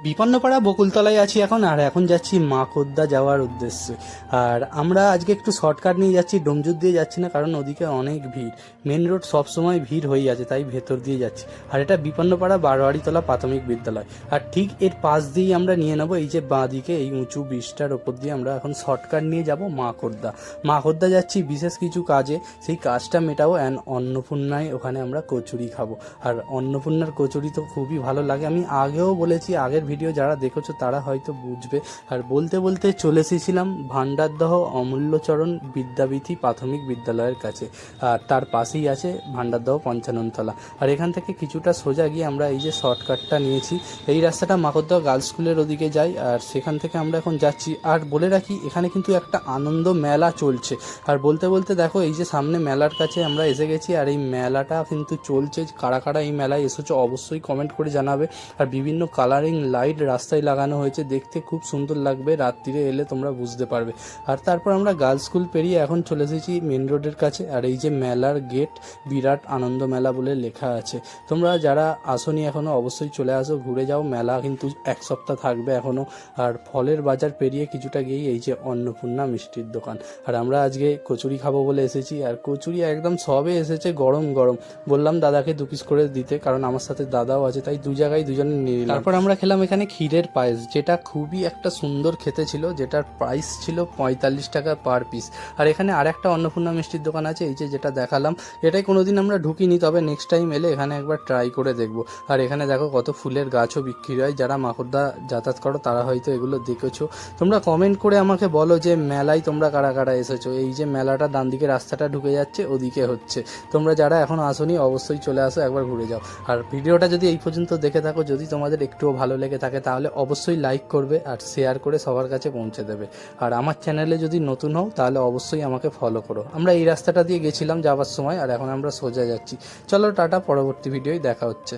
বিপন্নপাড়া বকুলতলায় আছি আর এখন যাচ্ছি মাকড়দা যাওয়ার উদ্দেশ্যে। আর আমরা আজকে একটু শর্টকাট নিয়ে যাচ্ছি, ডোমজুর দিয়ে যাচ্ছি না, কারণ ওদিকে অনেক ভিড়। মেন রোড সবসময় ভিড় হয়ে আছে, তাই ভেতর দিয়ে যাচ্ছি। আর এটা বিপন্নপাড়া বারোয়ারিতলা প্রাথমিক বিদ্যালয়। আর ঠিক এর পাশ দিয়েই আমরা নিয়ে নেবো এই যে বাঁ দিকে এই উঁচু ব্রিজটার ওপর দিয়ে আমরা এখন শর্টকাট নিয়ে যাব মাকড়দা যাচ্ছি বিশেষ কিছু কাজে, সেই কাজটা মেটাবো। অ্যান্ড অন্নপূর্ণায় ওখানে আমরা কচুরি খাবো। আর অন্নপূর্ণার কচুরি তো খুবই ভালো লাগে, আমি আগেও বলেছি, আগের ভিডিও যারা দেখেছো তারা হয়তো বুঝবে। আর বলতে বলতে চলে এসেছিলাম ভান্ডারদহ অমূল্যচরণ বিদ্যাবিথি প্রাথমিক বিদ্যালয়ের কাছে। আর তার পাশেই আছে ভান্ডারদহ পঞ্চাননতলা। আর এখান থেকে কিছুটা সোজা গিয়ে আমরা এই যে শর্টকাটটা নিয়েছি, এই রাস্তাটা মাকড়দহ গার্লস স্কুলের ওদিকে যাই। আর সেখান থেকে আমরা এখন যাচ্ছি। আর বলে রাখি, এখানে কিন্তু একটা আনন্দ মেলা চলছে। আর বলতে বলতে দেখো, এই যে সামনে মেলার কাছে আমরা এসে গেছি। আর এই মেলাটা কিন্তু চলছে। কারা কারা এই মেলায় এসেছো অবশ্যই কমেন্ট করে জানাবে। আর বিভিন্ন কালারিং লাইট রাস্তায় লাগানো হয়েছে, দেখতে খুব সুন্দর লাগবে, রাত্রিরে এলে তোমরা বুঝতে পারবে। আর তারপর আমরা গার্লস স্কুল পেরিয়ে এখন চলে এসেছি মেন রোডের কাছে। আর এই যে মেলার গেট, বিরাট আনন্দ মেলা বলে লেখা আছে। তোমরা যারা আসোনি এখনও অবশ্যই চলে আসো, ঘুরে যাও। মেলা কিন্তু এক সপ্তাহ থাকবে এখনও। আর ফলের বাজার পেরিয়ে কিছুটা গিয়েই এই যে অন্নপূর্ণা মিষ্টির দোকান। আর আমরা আজকে কচুরি খাবো বলে এসেছি। আর কচুরি একদম সবে এসেছে, গরম গরম। বললাম দাদাকে 2 পিস করে দিতে, কারণ আমার সাথে দাদাও আছে, তাই দু জায়গায় দুজনে নিয়ে নিলাম। তারপর আমরা খেলাম এখানে ক্ষীরের পায়েস, যেটা খুবই একটা সুন্দর খেতে ছিল, যেটার প্রাইস ছিল 45 টাকা পার পিস। আর এখানে আর একটা অন্নপূর্ণা মিষ্টির দোকান আছে, এই যে যেটা দেখালাম, এটাই কোনোদিন আমরা ঢুকিনি, তবে নেক্সট টাইম এলে এখানে একবার ট্রাই করে দেখবো। আর এখানে দেখো কত ফুলের গাছও বিক্রি হয়, যারা মাকড়দা যাতায়াত করো তারা হয়তো এগুলো দেখেছো। তোমরা কমেন্ট করে আমাকে বলো যে মেলায় তোমরা কারা কারা এসেছো। এই যে মেলাটা ডান দিকে রাস্তাটা ঢুকে যাচ্ছে, ওদিকে হচ্ছে। তোমরা যারা এখনো আসোনি অবশ্যই চলে আসো, একবার ঘুরে যাও। আর ভিডিওটা যদি এই পর্যন্ত দেখে থাকো, যদি তোমাদের একটুও ভালো লেগে থাকে, তাহলে অবশ্যই লাইক করবে আর শেয়ার করে সবার কাছে পৌঁছে দেবে। আর আমার চ্যানেলে যদি নতুন হও তাহলে অবশ্যই আমাকে ফলো করো। আমরা এই রাস্তাটা দিয়ে গেছিলাম যাওয়ার সময়, আর এখন আমরা সোজা যাচ্ছি। চলো টাটা, পরবর্তী ভিডিওয় দেখা হচ্ছে।